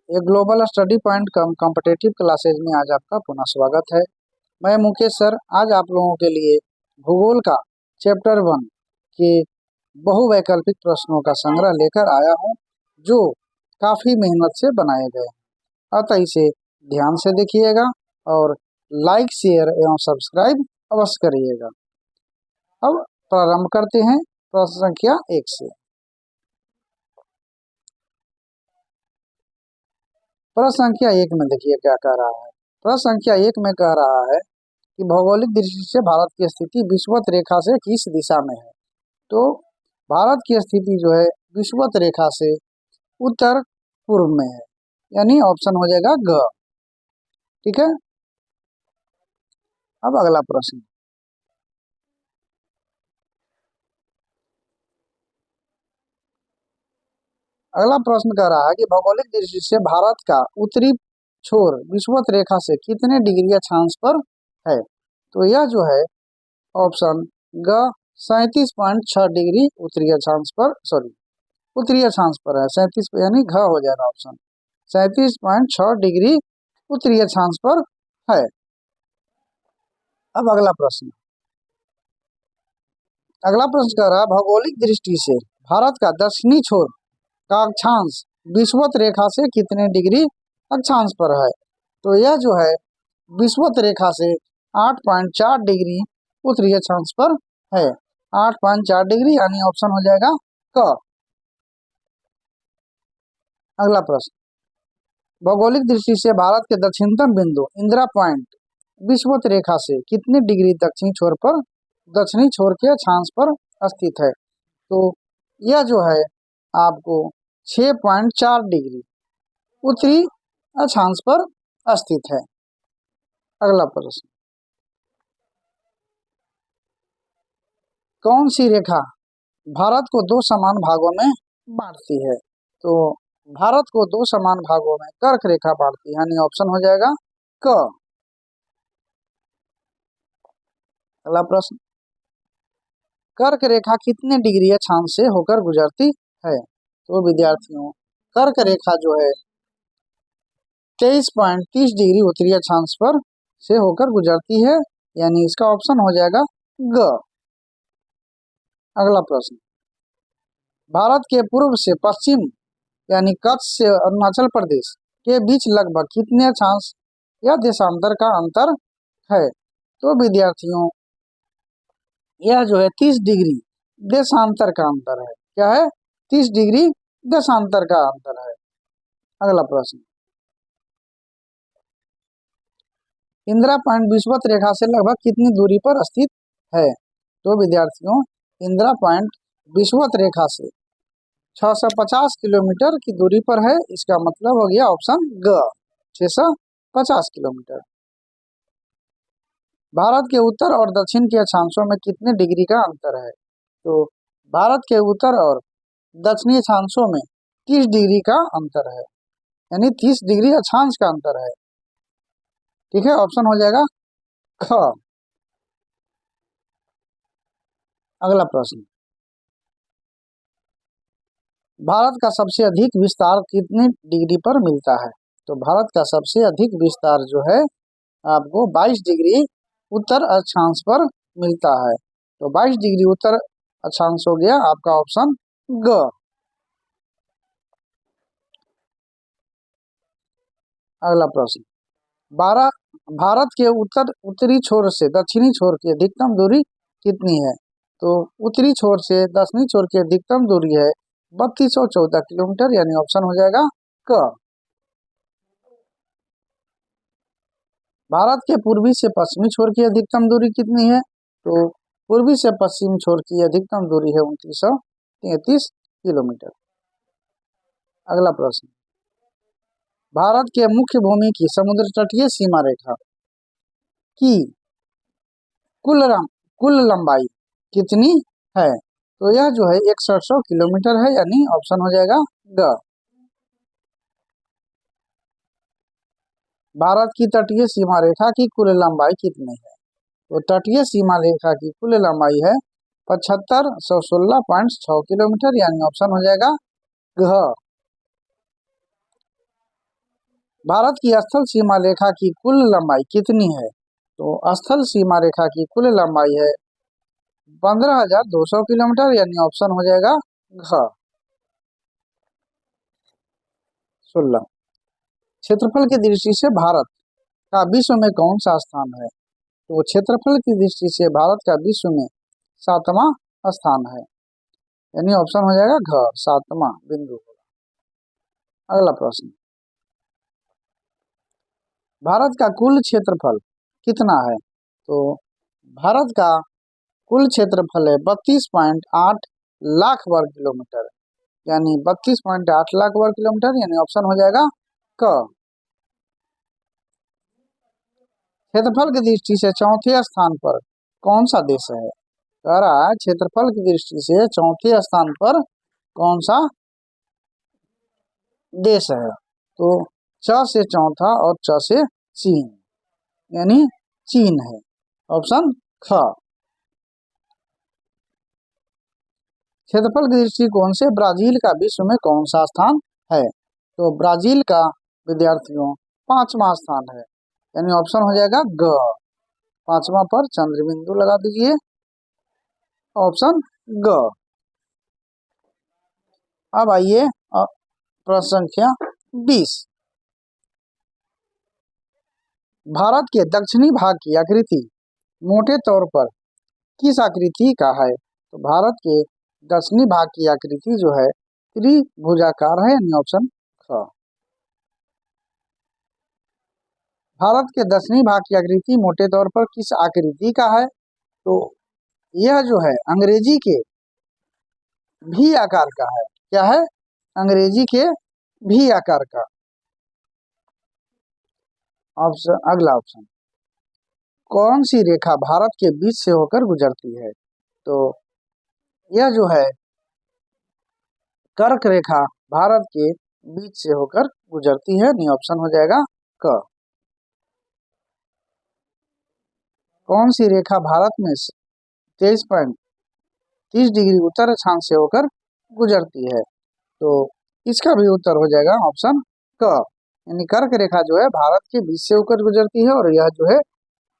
ये global study point कम competitive classes में आज आपका पुनः स्वागत है। मैं मुकेश सर आज आप लोगों के लिए भूगोल का चैप्टर 1 के बहुवैकल्पिक प्रश्नों का संग्रह लेकर आया हूं, जो काफ़ी मेहनत से बनाए गए हैं। अतः इसे ध्यान से देखिएगा और लाइक, शेयर एवं सब्सक्राइब अवश्य करिएगा। अब प्रारंभ करते हैं प्रश्न संख्या 1 से। प्रश्न संख्या 1 में देखिए क्या कह रहा है। प्रश्न संख्या 1 में कह रहा है कि भौगोलिक दृष्टि से भारत की स्थिति विषुवत रेखा से किस दिशा में है। तो भारत की स्थिति जो है विषुवत रेखा से उत्तर पूर्व में है, यानी ऑप्शन हो जाएगा ग। ठीक है। अब अगला प्रश्न। अगला प्रश्न कह रहा है कि भौगोलिक दृष्टि से भारत का उत्तरी छोर विषुवत रेखा से कितने डिग्री अक्षांश पर है। तो यह जो है ऑप्शन ग 37.6 डिग्री उत्तरी अक्षांश पर, उत्तरी अक्षांश पर है। 37 यानी घ हो जाएगा ऑप्शन। 37.6 डिग्री उत्तरी अक्षांश पर है। अब अगला प्रश्न। अगला प्रश्न कह रहा है भौगोलिक दृष्टि से भारत का दक्षिणी छोर का अक्षांश विषुवत रेखा से कितने डिग्री अक्षांश पर है। तो यह जो है विषुवत रेखा से 8.4 डिग्री उत्तरी अक्षांश पर है। 8.4 डिग्री यानी ऑप्शन हो जाएगा क। अगला प्रश्न। भौगोलिक दृष्टि से भारत के दक्षिणतम बिंदु इंदिरा पॉइंट विषुवत रेखा से कितने डिग्री दक्षिणी छोर के अक्षांश पर स्थित है। तो यह जो है आपको 6.4 डिग्री उत्तरी अक्षांश पर स्थित है। अगला प्रश्न। कौन सी रेखा भारत को दो समान भागों में बांटती है। तो भारत को दो समान भागों में कर्क रेखा बांटती है, यानी ऑप्शन हो जाएगा क। अगला प्रश्न। कर्क रेखा कितने डिग्री अक्षांश से होकर गुजरती है। तो विद्यार्थियों कर्क रेखा जो है 23.30 डिग्री उत्तरी अक्षांश पर से होकर गुजरती है, यानी इसका ऑप्शन हो जाएगा ग। अगला प्रश्न। भारत के पूर्व से पश्चिम यानी कच्छ से अरुणाचल प्रदेश के बीच लगभग कितने अक्षांश या देशांतर का अंतर है। तो विद्यार्थियों यह जो है 30 डिग्री देशांतर का अंतर है। क्या है? 30 डिग्री देशांतर का अंतर है। अगला प्रश्न। इंदिरा पॉइंट विषुवत रेखा से लगभग कितनी दूरी पर स्थित है। तो विद्यार्थियों इंदिरा पॉइंट विषुवत रेखा से 650 किलोमीटर की दूरी पर है। इसका मतलब हो गया ऑप्शन ग 650 किलोमीटर। भारत के उत्तर और दक्षिण के अक्षांशों में कितने डिग्री का अंतर है। तो भारत के उत्तर और दक्षिणी अक्षांशों में 30 डिग्री का अंतर है, यानी 30 डिग्री अक्षांश का अंतर है। ठीक है, ऑप्शन हो जाएगा ख। अगला प्रश्न। भारत का सबसे अधिक विस्तार कितनी डिग्री पर मिलता है। तो भारत का सबसे अधिक विस्तार जो है आपको 22 डिग्री उत्तर अक्षांश पर मिलता है। तो 22 डिग्री उत्तर अक्षांश हो गया आपका ऑप्शन ग। अगला प्रश्न। भारत के उत्तरी छोर से दक्षिणी छोर की अधिकतम दूरी कितनी है। तो उत्तरी छोर से दक्षिणी छोर की अधिकतम दूरी है 3214 किलोमीटर, यानी ऑप्शन हो जाएगा क। भारत के पूर्वी से पश्चिमी छोर की अधिकतम दूरी कितनी है। तो पूर्वी से पश्चिम छोर की अधिकतम दूरी है 2933 किलोमीटर। अगला प्रश्न। भारत के मुख्य भूमि की समुद्र तटीय सीमा रेखा की कुल लंबाई कितनी है। तो यह जो है 6100 किलोमीटर है, यानी ऑप्शन हो जाएगा ग। भारत की तटीय सीमा रेखा की कुल लंबाई कितनी है। तो तटीय सीमा रेखा की कुल लंबाई है 7516.6 किलोमीटर, यानी ऑप्शन हो जाएगा घ। भारत की स्थल सीमा रेखा की कुल लंबाई कितनी है? तो स्थल सीमा रेखा की कुल लंबाई है 15,200 किलोमीटर, यानी ऑप्शन हो जाएगा घ। 16। क्षेत्रफल की दृष्टि से भारत का विश्व में कौन सा स्थान है? तो क्षेत्रफल की दृष्टि से भारत का विश्व में 7वां स्थान है, यानी ऑप्शन हो जाएगा घ, 7वां बिंदु होगा। अगला प्रश्न, भारत का कुल क्षेत्रफल कितना है? तो भारत का कुल क्षेत्रफल है 32.8 लाख वर्ग किलोमीटर, यानी 32.8 लाख वर्ग किलोमीटर, यानी ऑप्शन हो जाएगा क। क्षेत्रफल की दृष्टि से चौथे स्थान पर कौन सा देश है? कह रहा है क्षेत्रफल की दृष्टि से चौथे स्थान पर कौन सा देश है? तो च से चौथा और च से चीन, यानी चीन है, ऑप्शन ख। क्षेत्रफल की दृष्टिकोण से ब्राजील का विश्व में कौन सा स्थान है? तो ब्राजील का विद्यार्थियों 5वां स्थान है, यानी ऑप्शन हो जाएगा ग। 5वां पर चंद्र बिंदु लगा दीजिए, ऑप्शन ग। अब आइए प्रश्न संख्या 20। भारत के दक्षिणी भाग की आकृति मोटे तौर पर किस आकृति का है? तो भारत के दक्षिणी भाग की आकृति जो है त्रिभुजाकार है, यानी ऑप्शन ख। भारत के दक्षिणी भाग की आकृति मोटे तौर पर किस आकृति का है? तो यह जो है अंग्रेजी के भी आकार का है। क्या है? अंग्रेजी के भी आकार का। ऑप्शन, अगला ऑप्शन, कौन सी रेखा भारत के बीच से होकर गुजरती है? तो यह जो है कर्क रेखा भारत के बीच से होकर गुजरती है, नहीं ऑप्शन हो जाएगा क। कौन सी रेखा भारत में 23.30 डिग्री उत्तर अक्षांश से होकर गुजरती है? तो इसका भी उत्तर हो जाएगा ऑप्शन क, यानी कर्क रेखा जो है भारत के बीच से होकर गुजरती है और यह जो है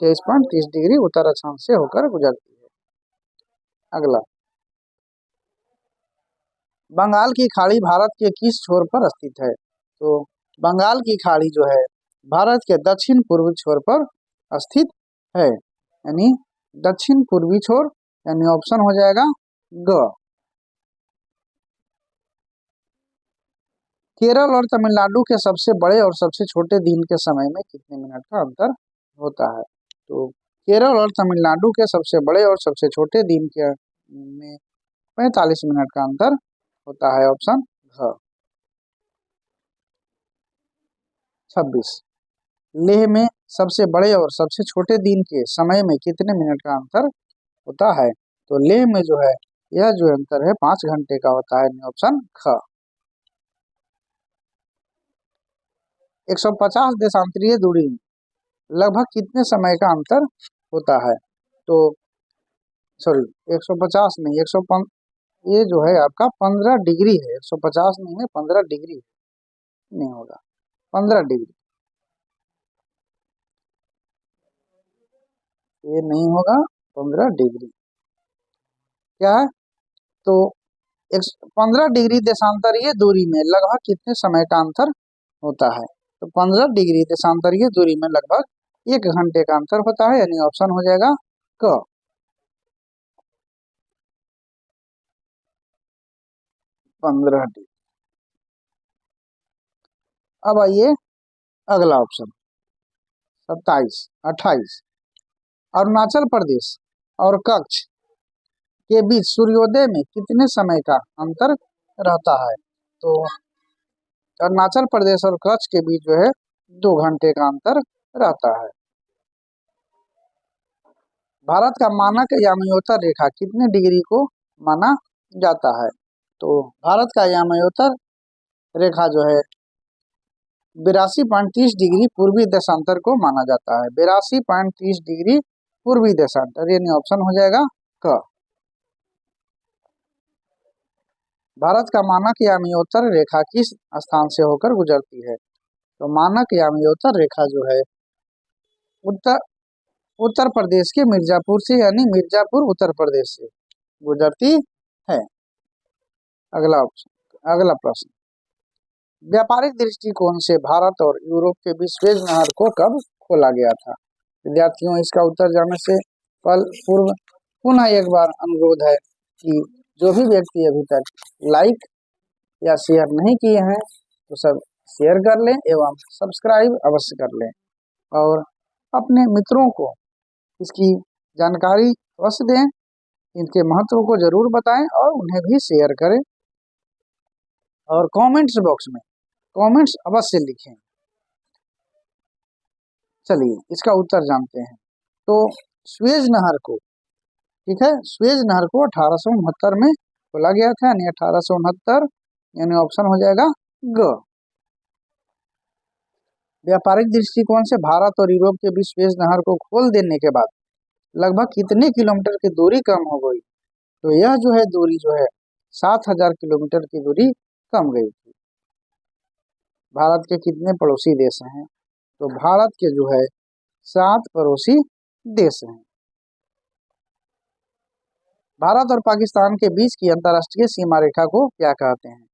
23.30 डिग्री उत्तर अक्षांश से होकर गुजरती है। अगला, बंगाल की खाड़ी भारत के किस छोर पर स्थित है? तो बंगाल की खाड़ी जो है भारत के दक्षिण पूर्वी छोर पर स्थित है, यानी दक्षिण पूर्वी छोर, यानी ऑप्शन हो जाएगा ग। केरल और तमिलनाडु के सबसे बड़े और सबसे छोटे दिन के समय में कितने मिनट का अंतर होता है? तो केरल और तमिलनाडु के सबसे बड़े और सबसे छोटे दिन के में 45 मिनट का अंतर होता है, ऑप्शन घ। 26, लेह में सबसे बड़े और सबसे छोटे दिन के समय में कितने मिनट का अंतर होता है? तो लेह में जो है यह जो अंतर है 5 घंटे का होता है, ऑप्शन ख। 150 देशांतरीय दूरी लगभग कितने समय का अंतर होता है? तो सॉरी 150 नहीं, 105, ये जो है आपका 15 डिग्री है, 150 नहीं है 15 डिग्री नहीं होगा, 15 डिग्री ये नहीं होगा, 15 डिग्री क्या है? तो 15 डिग्री देशांतरीय दूरी में लगभग कितने समय का अंतर होता है? तो 15 डिग्री देशांतरीय दूरी में लगभग 1 घंटे का अंतर होता है, यानी ऑप्शन हो जाएगा क। 15 डिग्री। अब आइए अगला ऑप्शन 27, 28, अरुणाचल प्रदेश और कच्छ के बीच सूर्योदय में कितने समय का अंतर रहता है? तो अरुणाचल प्रदेश और कच्छ के बीच जो है 2 घंटे का अंतर रहता है। भारत का मानक यामायोत्तर रेखा कितने डिग्री को माना जाता है? तो भारत का यामायोत्तर रेखा जो है 82.30 डिग्री पूर्वी देशांतर को माना जाता है, 82.30 डिग्री पूर्वी देशांतर, यानी ऑप्शन हो जाएगा क। भारत का मानक यामायोत्तर रेखा किस स्थान से होकर गुजरती है? तो मानक यामियोत्तर रेखा जो है उत्तर उत्तर प्रदेश के मिर्जापुर से यानी मिर्जापुर उत्तर प्रदेश से गुजरती है। अगला प्रश्न, व्यापारिक दृष्टिकोण से भारत और यूरोप के बीच सुएज नहर को कब खोला गया था? विद्यार्थियों, इसका उत्तर जानने से पूर्व पुनः एक बार अनुरोध है कि जो भी व्यक्ति अभी तक लाइक या शेयर नहीं किए हैं तो सब शेयर कर लें एवं सब्सक्राइब अवश्य कर लें और अपने मित्रों को इसकी जानकारी अवश्य दें, इनके महत्व को जरूर बताएं और उन्हें भी शेयर करें और कमेंट्स बॉक्स में कमेंट्स अवश्य लिखें। चलिए इसका उत्तर जानते हैं। तो सुएज नहर को, ठीक है, सुएज नहर को 1869 में खोला गया था, यानी 1869, यानी ऑप्शन हो जाएगा ग। व्यापारिक दृष्टिकोण से भारत और यूरोप के बीच सुएज नहर को खोल देने के बाद लगभग कितने किलोमीटर की दूरी कम हो गई? तो यह जो है दूरी जो है 7000 किलोमीटर की दूरी कम गई थी। भारत के कितने पड़ोसी देश हैं? तो भारत के जो है 7 पड़ोसी देश हैं। भारत और पाकिस्तान के बीच की अंतर्राष्ट्रीय सीमा रेखा को क्या कहते हैं?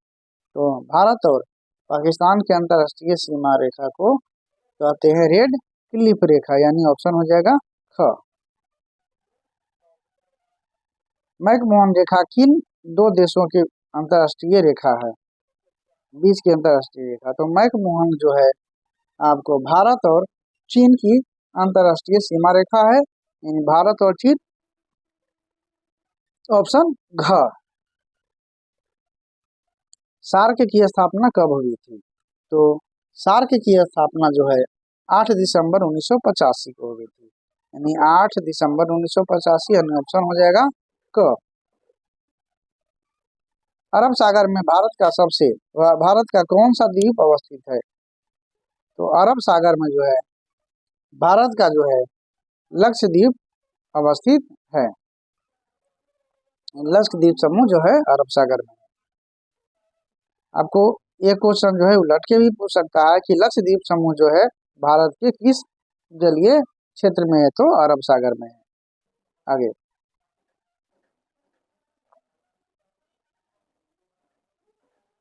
तो भारत और पाकिस्तान के अंतर्राष्ट्रीय सीमा रेखा को कहते हैं रेड क्लिफ रेखा, यानी ऑप्शन हो जाएगा ख। मैकमोहन रेखा किन दो देशों की अंतर्राष्ट्रीय रेखा है? बीच की अंतर्राष्ट्रीय रेखा, तो मैकमोहन जो है आपको भारत और चीन की अंतर्राष्ट्रीय सीमा रेखा है, यानी भारत और चीन, ऑप्शन घ। सार्क की स्थापना कब हुई थी? तो सार्क की स्थापना जो है 8 दिसंबर 1985 को हुई थी, यानी 8 दिसंबर 1985, यानी ऑप्शन हो जाएगा क। अरब सागर में भारत का कौन सा द्वीप अवस्थित है? तो अरब सागर में जो है भारत का जो है लक्षद्वीप अवस्थित है। लक्षद्वीप समूह जो है अरब सागर में। आपको एक क्वेश्चन जो है उलट के भी पूछ सकता है कि लक्षद्वीप समूह जो है भारत के किस जलीय क्षेत्र में है? तो अरब सागर में है। आगे,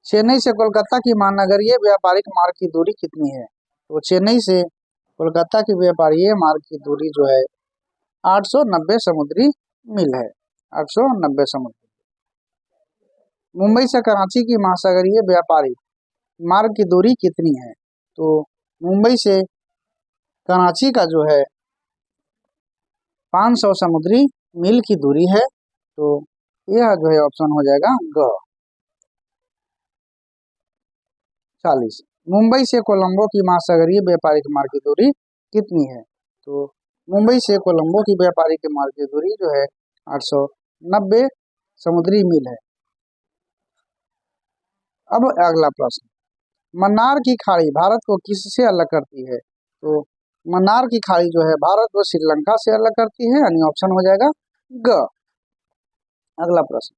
चेन्नई से कोलकाता की महानगरीय व्यापारिक मार्ग की दूरी कितनी है? तो चेन्नई से कोलकाता की व्यापारिक मार्ग की दूरी जो है 890 समुद्री मील है। 890 समुद्री। मुंबई से कराची की महासागरीय व्यापारिक मार्ग की दूरी कितनी है? तो मुंबई से कराची का जो है 500 समुद्री मील की दूरी है। तो यह जो है ऑप्शन हो जाएगा ग। 40। मुंबई से कोलंबो की महासागरीय व्यापारिक मार्ग की दूरी कितनी है? तो मुंबई से कोलंबो की व्यापारिक मार्ग की दूरी जो है 890 समुद्री मील है। अब अगला प्रश्न, मन्नार की खाड़ी भारत को किससे अलग करती है? तो मन्नार की खाड़ी जो है भारत व श्रीलंका से अलग करती है, यानी ऑप्शन हो जाएगा ग। अगला प्रश्न,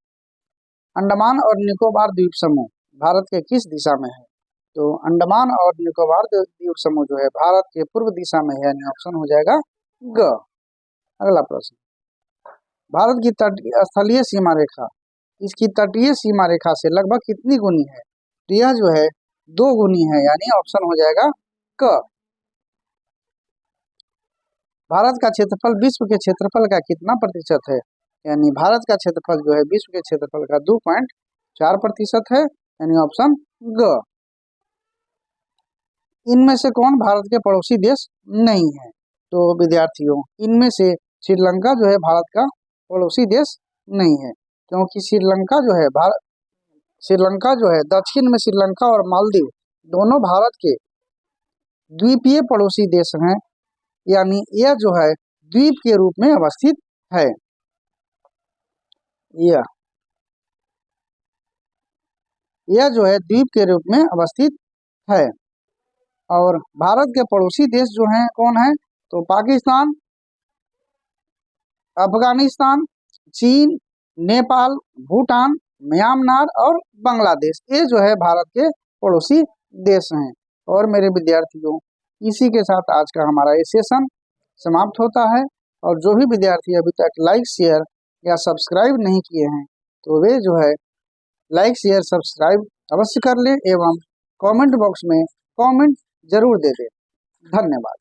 अंडमान और निकोबार द्वीप समूह भारत के किस दिशा में है? तो अंडमान और निकोबार द्वीप समूह जो है भारत के पूर्व दिशा में है, यानी ऑप्शन हो जाएगा ग। अगला प्रश्न, भारत की स्थलीय सीमा रेखा इसकी तटीय सीमा रेखा से लगभग कितनी गुनी है? तो यह जो है 2 गुनी है, यानी ऑप्शन हो जाएगा क। भारत का क्षेत्रफल विश्व के क्षेत्रफल का कितना प्रतिशत है? यानी भारत का क्षेत्रफल जो है विश्व के क्षेत्रफल का 2.4% है, यानी ऑप्शन ग। इनमें से कौन भारत के पड़ोसी देश नहीं है? तो विद्यार्थियों, इनमें से श्रीलंका जो है भारत का पड़ोसी देश नहीं है, क्योंकि श्रीलंका जो है दक्षिण में श्रीलंका और मालदीव दोनों भारत के द्वीपीय पड़ोसी देश हैं, यानी यह जो है द्वीप के रूप में अवस्थित है। यह जो है द्वीप के रूप में अवस्थित है। और भारत के पड़ोसी देश जो हैं कौन है? तो पाकिस्तान, अफगानिस्तान, चीन, नेपाल, भूटान, म्यांमार और बांग्लादेश, ये जो है भारत के पड़ोसी देश हैं। और मेरे विद्यार्थियों, इसी के साथ आज का हमारा ये सेशन समाप्त होता है। और जो भी विद्यार्थी अभी तक लाइक शेयर या सब्सक्राइब नहीं किए हैं तो वे जो है लाइक शेयर सब्सक्राइब अवश्य कर ले एवं कमेंट बॉक्स में कमेंट जरूर दे दें। धन्यवाद।